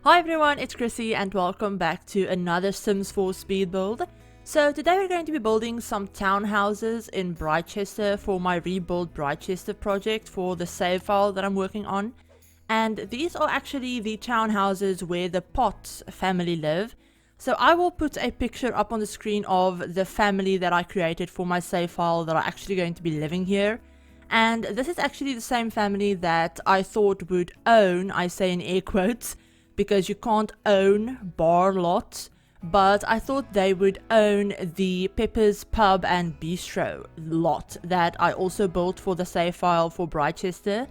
Hi everyone, it's Chrissie and welcome back to another Sims 4 speed build. So today we're going to be building some townhouses in Britechester for my Rebuild Britechester project for the save file that I'm working on. And these are actually the townhouses where the Potts family live. So I will put a picture up on the screen of the family that I created for my save file that are actually going to be living here. And this is actually the same family that I thought would own, I say in air quotes, because you can't own bar lots, but I thought they would own the Pepper's Pub and Bistro lot that I also built for the save file for Britechester.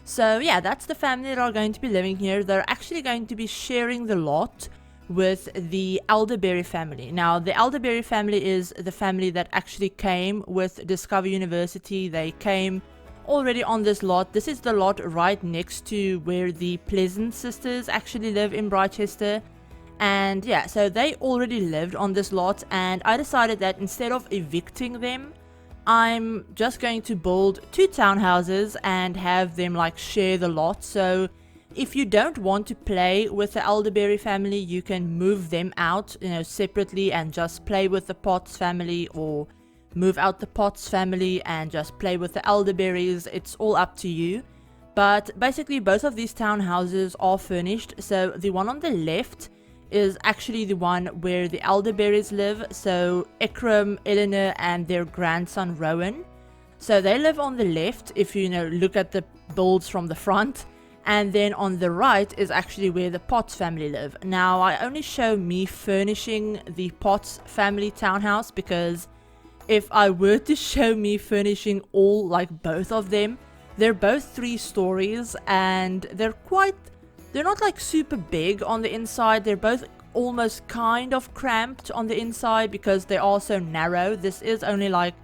So yeah, that's the family that are going to be living here. They're actually going to be sharing the lot with the Elderberry family. Now, the Elderberry family is the family that actually came with Discover University. They came already on this lot. This is the lot right next to where the Pleasant sisters actually live in Britechester. And yeah, so they already lived on this lot, and I decided that instead of evicting them, I'm just going to build two townhouses and have them like share the lot. So if you don't want to play with the Elderberry family, you can move them out, separately and just play with the Potts family, or move out the Potts family and just play with the Elderberries. It's all up to you. But basically both of these townhouses are furnished. So the one on the left is actually the one where the Elderberries live. So Ekram, Eleanor and their grandson Rowan. So they live on the left if you look at the builds from the front. And then on the right is actually where the Potts family live. Now I only show me furnishing the Potts family townhouse because if I were to show me furnishing all, like both of them, they're both 3 stories and they're not like super big on the inside. They're both almost kind of cramped on the inside because they are so narrow. This is only like,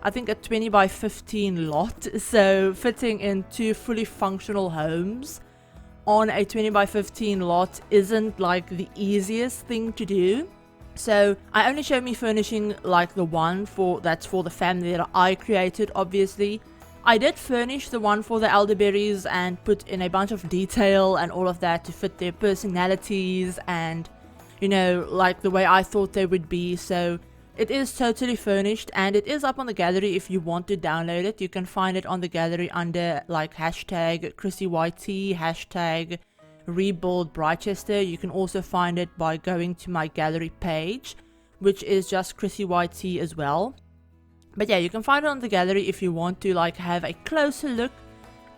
I think, a 20 by 15 lot. So fitting in 2 fully functional homes on a 20 by 15 lot isn't like the easiest thing to do. So I only show me furnishing like the one that's for the family that I created. Obviously I did furnish the one for the Elderberries and put in a bunch of detail and all of that to fit their personalities and like the way I thought they would be. So it is totally furnished and it is up on the gallery. If you want to download it, you can find it on the gallery under like hashtag ChrissieYT, hashtag Rebuild Britechester. You can also find it by going to my gallery page, which is just ChrissieYT as well. But yeah, you can find it on the gallery if you want to like have a closer look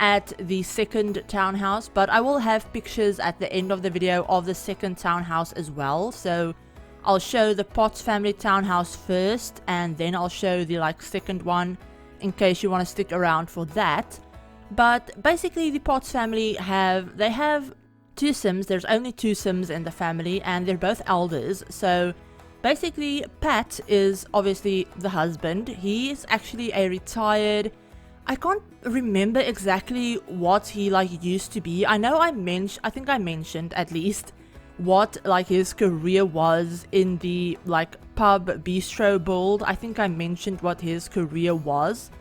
at the second townhouse. But I will have pictures at the end of the video of the second townhouse as well. So I'll show the Potts family townhouse first and then I'll show the like second one in case you want to stick around for that. But basically the Potts family have 2 Sims. There's only 2 Sims in the family and they're both elders. So basically Pat is obviously the husband. He is actually a retired, I can't remember exactly what he like used to be. I know I think I mentioned at least what like his career was in the like pub bistro build. I think I mentioned what his career was.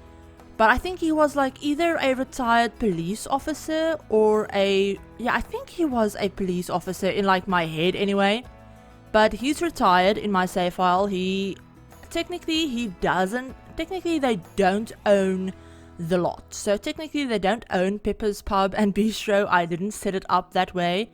But I think he was like either a retired police officer or I think he was a police officer in like my head anyway. But he's retired in my save file. Technically they don't own the lot. So technically they don't own Pepper's Pub and Bistro. I didn't set it up that way.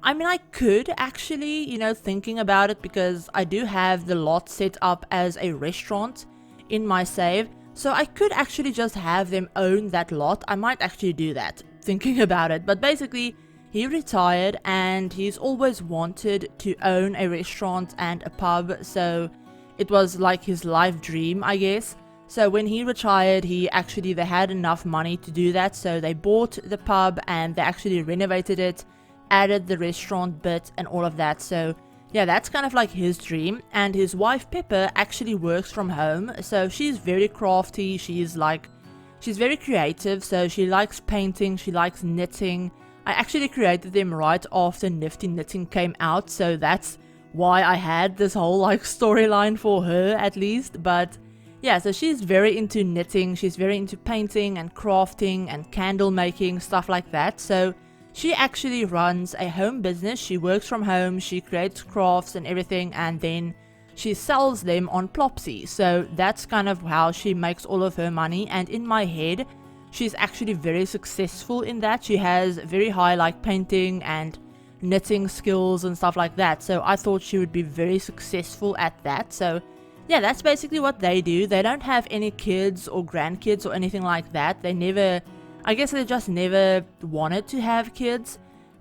I mean, I could actually, thinking about it, because I do have the lot set up as a restaurant in my save. So I could actually just have them own that lot. I might actually do that, thinking about it. But basically, he retired and he's always wanted to own a restaurant and a pub. So it was like his life dream, I guess. So when he retired, they had enough money to do that. So they bought the pub and they actually renovated it, added the restaurant bit and all of that. So yeah, that's kind of like his dream. And his wife Pepper actually works from home, so she's very crafty. She's very creative, so she likes painting, she likes knitting. I actually created them right after Nifty Knitting came out, so that's why I had this whole like storyline for her at least. But yeah, so she's very into knitting, she's very into painting and crafting and candle making, stuff like that. So she actually runs a home business. She works from home, she creates crafts and everything, and then she sells them on Plopsy. So that's kind of how she makes all of her money. And in my head, she's actually very successful in that. She has very high like painting and knitting skills and stuff like that. So I thought she would be very successful at that. So yeah, that's basically what they do. They don't have any kids or grandkids or anything like that. They never, I guess they just never wanted to have kids.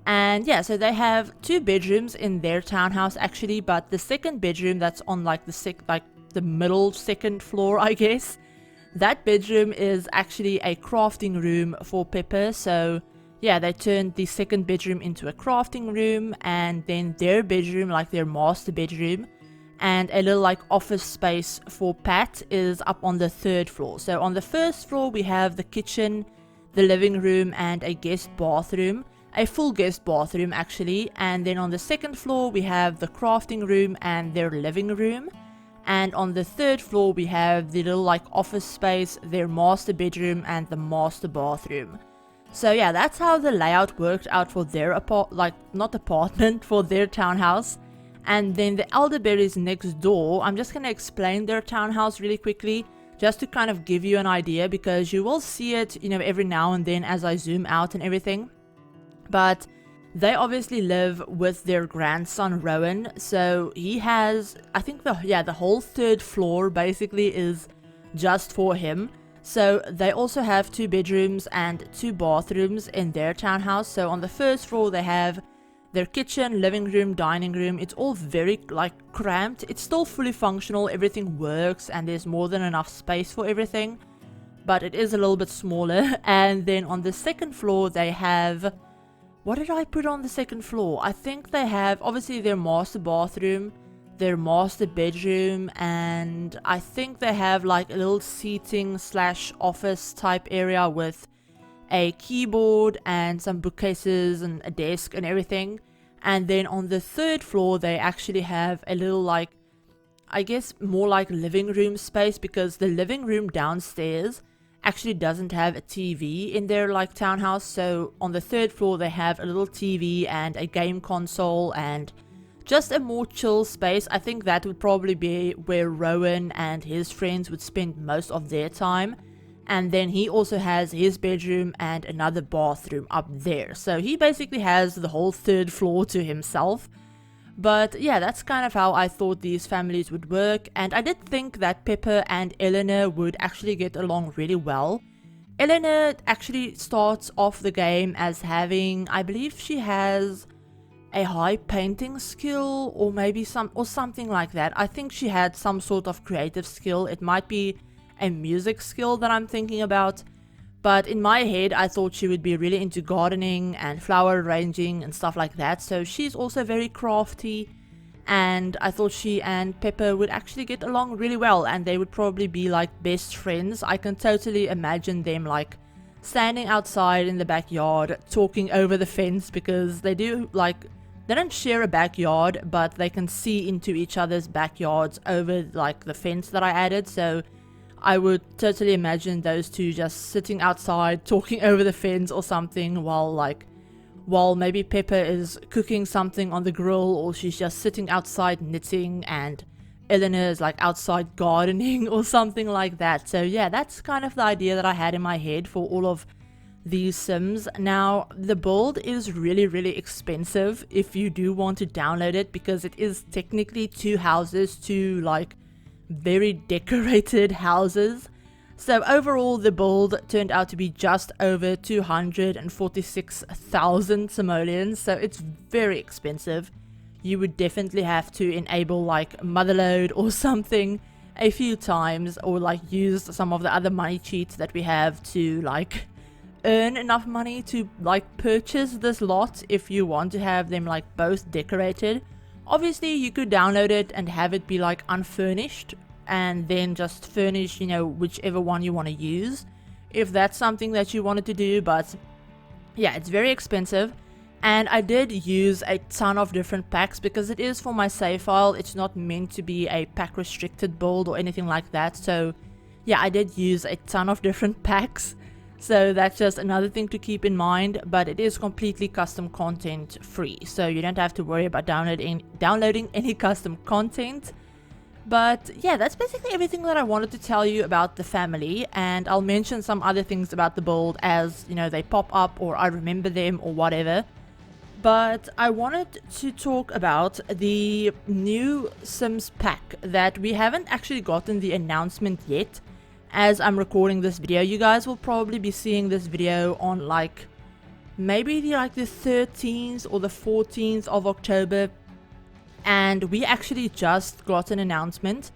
And yeah, so they have 2 bedrooms in their townhouse actually, but the second bedroom that's on like the middle second floor, I guess, that bedroom is actually a crafting room for Pepper. So yeah, they turned the second bedroom into a crafting room, and then their bedroom, like their master bedroom, and a little like office space for Pat is up on the 3rd floor. So on the 1st floor we have the kitchen, the living room, and a guest bathroom. A full guest bathroom actually. And then on the 2nd floor we have the crafting room and their living room. And on the 3rd floor we have the little like office space, their master bedroom, and the master bathroom. So yeah, that's how the layout worked out for their for their townhouse. And then the Elderberries next door, I'm just going to explain their townhouse really quickly, just to kind of give you an idea, because you will see it, you know, every now and then as I zoom out and everything. But they obviously live with their grandson Rowan, so he has, I think the whole 3rd floor basically is just for him. So they also have 2 bedrooms and 2 bathrooms in their townhouse. So on the 1st floor they have their kitchen, living room, dining room. It's all very like cramped. It's still fully functional, everything works, and there's more than enough space for everything, but it is a little bit smaller. And then on the 2nd floor they have, what did I put on the 2nd floor? I think they have obviously their master bathroom, their master bedroom, and I think they have like a little seating / office type area with a keyboard and some bookcases and a desk and everything. And then on the 3rd floor they actually have a little like, I guess more like living room space, because the living room downstairs actually doesn't have a TV in their like townhouse. So on the 3rd floor they have a little TV and a game console and just a more chill space. I think that would probably be where Rowan and his friends would spend most of their time. And then he also has his bedroom and another bathroom up there. So he basically has the whole 3rd floor to himself. But yeah, that's kind of how I thought these families would work. And I did think that Pepper and Eleanor would actually get along really well. Eleanor actually starts off the game as having, I believe she has a high painting skill, or maybe something like that. I think she had some sort of creative skill. It might be a music skill that I'm thinking about. But in my head, I thought she would be really into gardening and flower arranging and stuff like that. So she's also very crafty. And I thought she and Pepper would actually get along really well. And they would probably be like best friends. I can totally imagine them like standing outside in the backyard talking over the fence. Because they do like, they don't share a backyard, but they can see into each other's backyards over like the fence that I added. So I would totally imagine those two just sitting outside talking over the fence or something while maybe Pepper is cooking something on the grill, or she's just sitting outside knitting and Eleanor is like outside gardening or something like that. So yeah, that's kind of the idea that I had in my head for all of these Sims. Now the build is really expensive if you do want to download it, because it is technically 2 houses, 2 like very decorated houses. So overall the build turned out to be just over 246,000 simoleons, so it's very expensive. You would definitely have to enable like motherload or something a few times, or like use some of the other money cheats that we have to like earn enough money to like purchase this lot if you want to have them like both decorated. Obviously you could download it and have it be like unfurnished and then just furnish, you know, whichever one you want to use, if that's something that you wanted to do. But yeah, it's very expensive. And I did use a ton of different packs because it is for my save file. It's not meant to be a pack restricted build or anything like that. So yeah, I did use a ton of different packs. So that's just another thing to keep in mind, but it is completely custom content free, so you don't have to worry about downloading any custom content. But yeah, that's basically everything that I wanted to tell you about the family, and I'll mention some other things about the build as, you know, they pop up or I remember them or whatever. But I wanted to talk about the new Sims pack that we haven't actually gotten the announcement yet. As I'm recording this video, you guys will probably be seeing this video on like maybe the 13th or the 14th of October, and we actually just got an announcement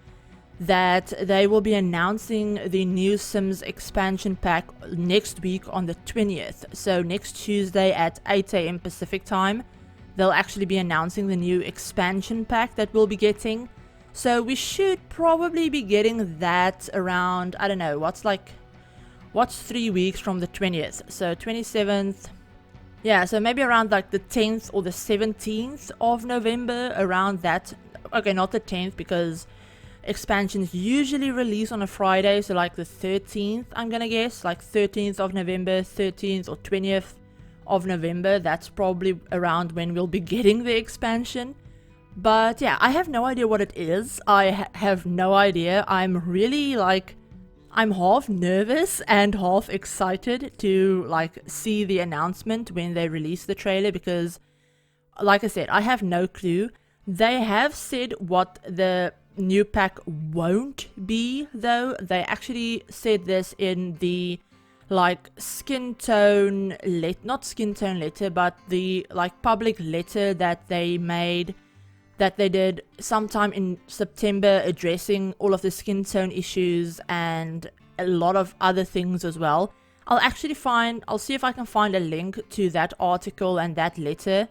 that they will be announcing the new Sims expansion pack next week on the 20th. So next Tuesday at 8 AM Pacific time, they'll actually be announcing the new expansion pack that we'll be getting. So we should probably be getting that around, I don't know, what's 3 weeks from the 20th? So 27th, yeah, so maybe around like the 10th or the 17th of November, around that. Okay, not the 10th, because expansions usually release on a Friday, so like the 13th, I'm gonna guess, like 13th of November, 13th or 20th of November. That's probably around when we'll be getting the expansion. But yeah, I have no idea what it is. I have no idea. I'm really I'm half nervous and half excited to see the announcement when they release the trailer, because like I said, I have no clue. They have said what the new pack won't be, though. They actually said this in the skin tone not skin tone letter, but the public letter that they made, that they did sometime in September, addressing all of the skin tone issues and a lot of other things as well. I'll see if I can find a link to that article and that letter,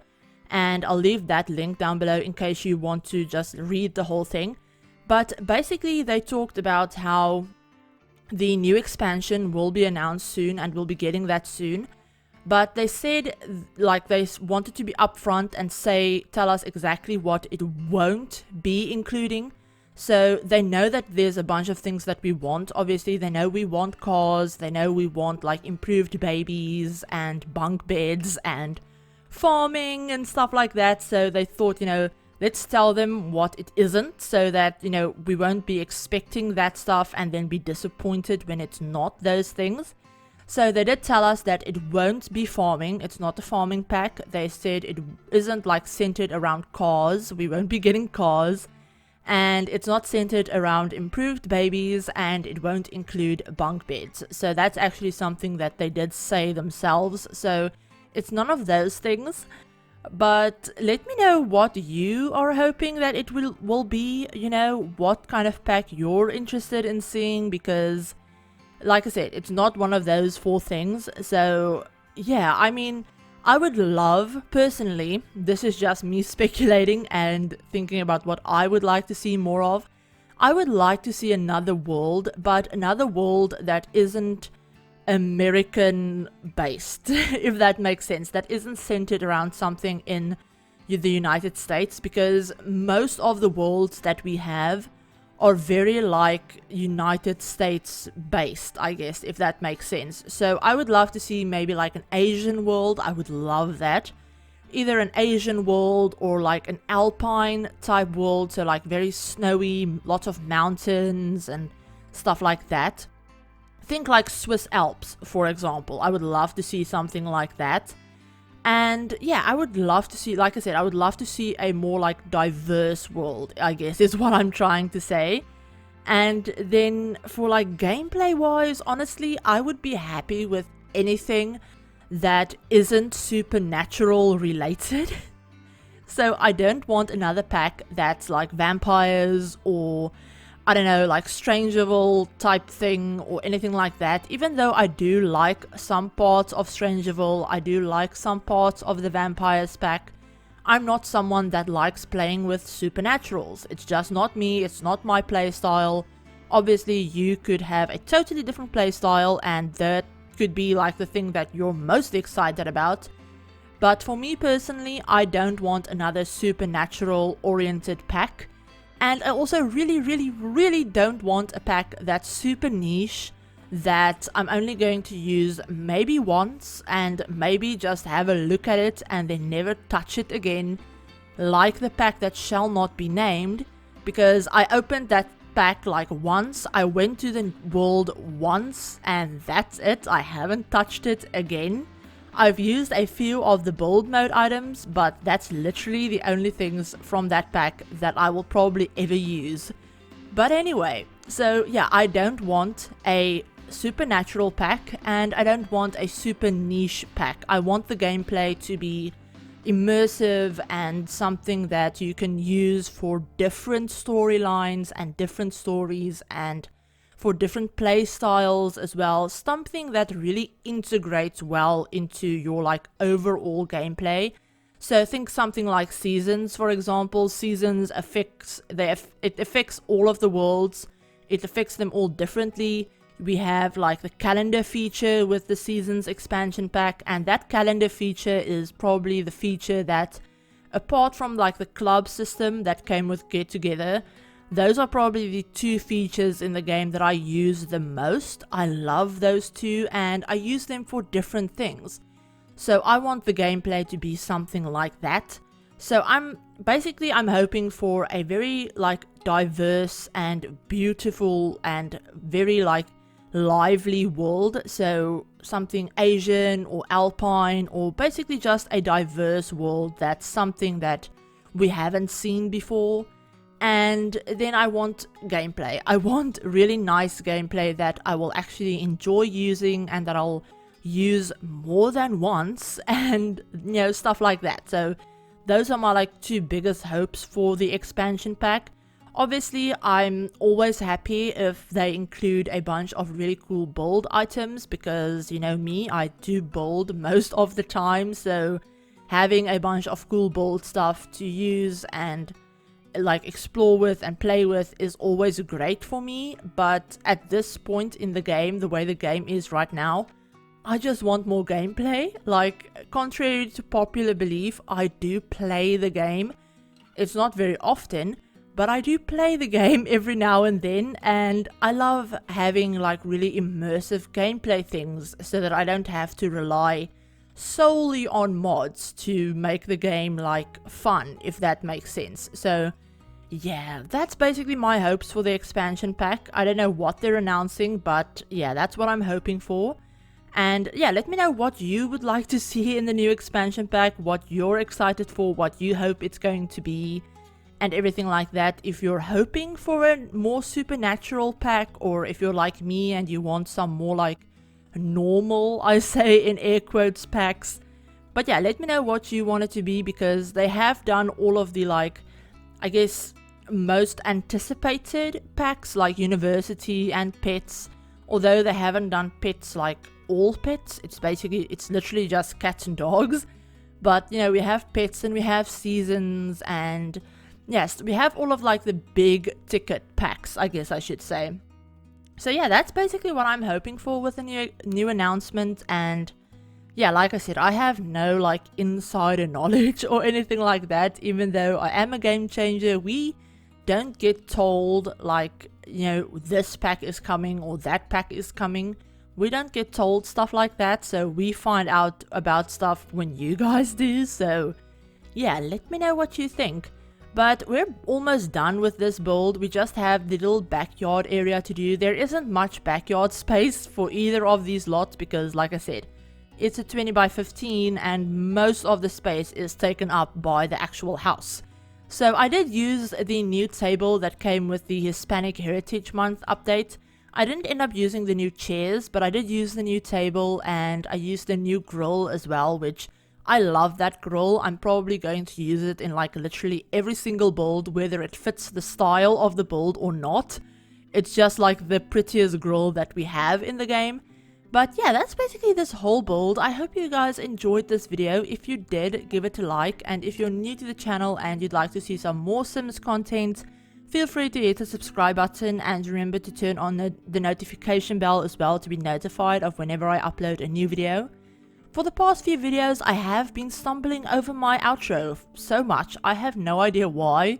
and I'll leave that link down below in case you want to just read the whole thing. But basically they talked about how the new expansion will be announced soon, and we'll be getting that soon. But they said they wanted to be upfront and tell us exactly what it won't be including. So they know that there's a bunch of things that we want. Obviously, they know we want cars, they know we want improved babies and bunk beds and farming and stuff like that. So they thought, let's tell them what it isn't, so that, we won't be expecting that stuff and then be disappointed when it's not those things. So they did tell us that it won't be farming. It's not a farming pack. They said it isn't centered around cars. We won't be getting cars. And it's not centered around improved babies, and it won't include bunk beds. So that's actually something that they did say themselves. So it's none of those things. But let me know what you are hoping that it will be, what kind of pack you're interested in seeing, because like I said, it's not one of those 4 things. So yeah, I mean, I would love, personally, this is just me speculating and thinking about what I would like to see more of. I would like to see another world, but another world that isn't American based, if that makes sense, that isn't centered around something in the United States, because most of the worlds that we have are very United States based, I guess, if that makes sense. So I would love to see maybe an Asian world. I would love that. Either an Asian world or an Alpine type world, so very snowy, lots of mountains and stuff like that. Think Swiss Alps, for example. I would love to see something like that. And yeah, I would love to see, like I said, I would love to see a more diverse world, I guess is what I'm trying to say. And then for gameplay wise, honestly, I would be happy with anything that isn't supernatural related. So I don't want another pack that's vampires or, I don't know, Strangerville type thing or anything like that. Even though I do like some parts of Strangerville, I do like some parts of the Vampires pack, I'm not someone that likes playing with supernaturals. It's just not me, it's not my playstyle. Obviously, you could have a totally different playstyle, and that could be the thing that you're most excited about. But for me personally, I don't want another supernatural oriented pack. And I also really don't want a pack that's super niche, that I'm only going to use maybe once and maybe just have a look at it and then never touch it again, like the pack that shall not be named, because I opened that pack like once, I went to the world once, and that's it. I haven't touched it again. I've used a few of the build mode items, but that's literally the only things from that pack that I will probably ever use. But anyway, so yeah, I don't want a supernatural pack and I don't want a super niche pack. I want the gameplay to be immersive and something that you can use for different storylines and different stories and for different play styles as well. Something that really integrates well into your like overall gameplay. So think something like seasons, for example. Seasons affects it affects all of the worlds. It affects them all differently. We have like the calendar feature with the seasons expansion pack, and that calendar feature is probably the feature that, apart from like the club system that came with Get Together, those are probably the two features in the game that I use the most. I love those two and I use them for different things. So I want the gameplay to be something like that. So I'm hoping for a very like diverse and beautiful and very like lively world. So something Asian or Alpine, or basically just a diverse world that's something that we haven't seen before. And then I want gameplay. I want really nice gameplay that I will actually enjoy using and that I'll use more than once, and you know, stuff like that. So those are my like two biggest hopes for the expansion pack. Obviously, I'm always happy if they include a bunch of really cool build items, because you know me, I do build most of the time, so having a bunch of cool build stuff to use and like explore with and play with is always great for me. But at this point in the game, the way the game is right now, I just want more gameplay. Like, contrary to popular belief, I do play the game. It's not very often, but I do play the game every now and then, and I love having like really immersive gameplay things so that I don't have to rely solely on mods to make the game like fun, if that makes sense. So yeah, that's basically my hopes for the expansion pack. I don't know what they're announcing, but yeah, that's what I'm hoping for. And yeah, let me know what you would like to see in the new expansion pack, what you're excited for, what you hope it's going to be, and everything like that. If you're hoping for a more supernatural pack, or if you're like me and you want some more like normal, I say in air quotes, packs. But yeah, let me know what you want it to be, because they have done all of the like, I guess, most anticipated packs like university and pets, although they haven't done pets like all pets. It's literally just cats and dogs. But you know, we have pets and we have seasons, and yes, we have all of like the big ticket packs, I guess I should say. So yeah, that's basically what I'm hoping for with the new announcement. And yeah, like I said, I have no like insider knowledge or anything like that. Even though I am a game changer, we don't get told like, you know, this pack is coming or that pack is coming. We don't get told stuff like that, so we find out about stuff when you guys do. So yeah, let me know what you think. But we're almost done with this build. We just have the little backyard area to do. There isn't much backyard space for either of these lots because, like I said, it's a 20 by 15 and most of the space is taken up by the actual house. So I did use the new table that came with the Hispanic Heritage Month update. I didn't end up using the new chairs, but I did use the new table, and I used the new grill as well, which I love that grill. I'm probably going to use it in like literally every single build, whether it fits the style of the build or not. It's just like the prettiest grill that we have in the game. But yeah, that's basically this whole build. I hope you guys enjoyed this video. If you did, give it a like, and if you're new to the channel and you'd like to see some more Sims content, feel free to hit the subscribe button, and remember to turn on the notification bell as well to be notified of whenever I upload a new video. For the past few videos, I have been stumbling over my outro so much. I have no idea why.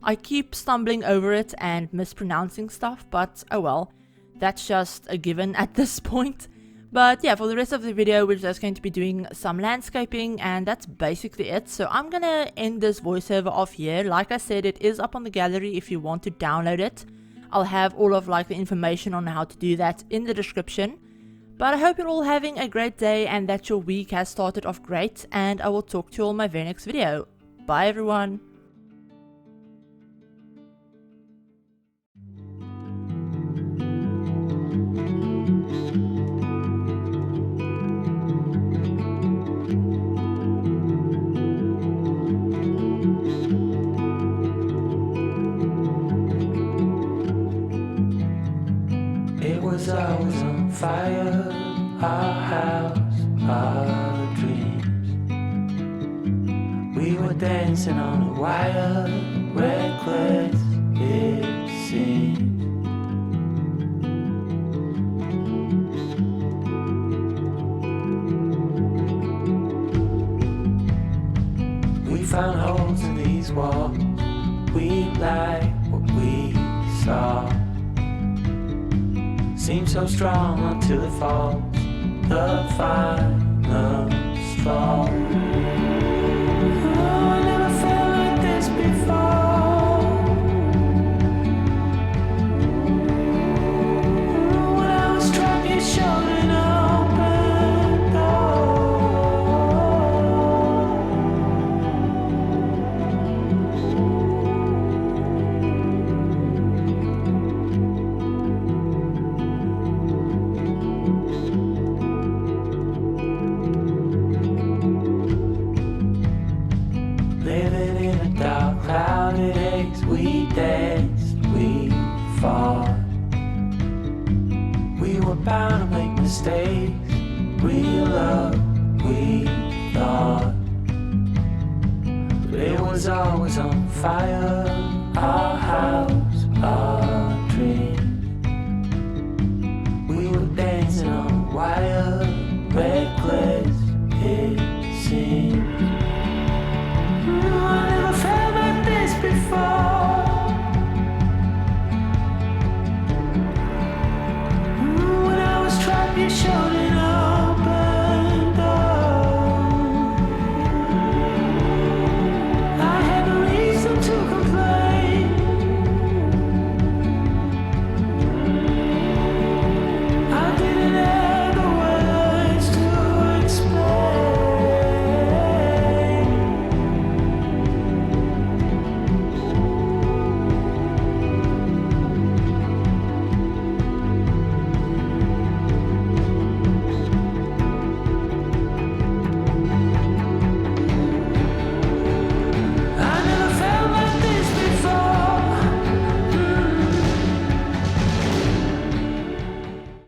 I keep stumbling over it and mispronouncing stuff, but oh well. that's just a given at this point. But yeah, for the rest of the video, we're just going to be doing some landscaping, and that's basically it. So I'm gonna end this voiceover off here. Like I said, it is up on the gallery if you want to download it. I'll have all of like the information on how to do that in the description. But I hope you're all having a great day and that your week has started off great, and I will talk to you all in my very next video. Bye everyone! I was on fire, our house, our dreams. We were dancing on a wire, reckless it seemed. We found holes in these walls, we like what we saw. Seems so strong until it falls, the final straw. Oh, I never felt like this before. When I was trapped, you showed an open door. Living in a dark, clouded haze, we danced, we fought. We were bound to make mistakes, real love, we thought. But it was always on fire, our house, our dreams. We were dancing on a wire, reckless it seemed. I never felt like this before. When I was trapped, you showed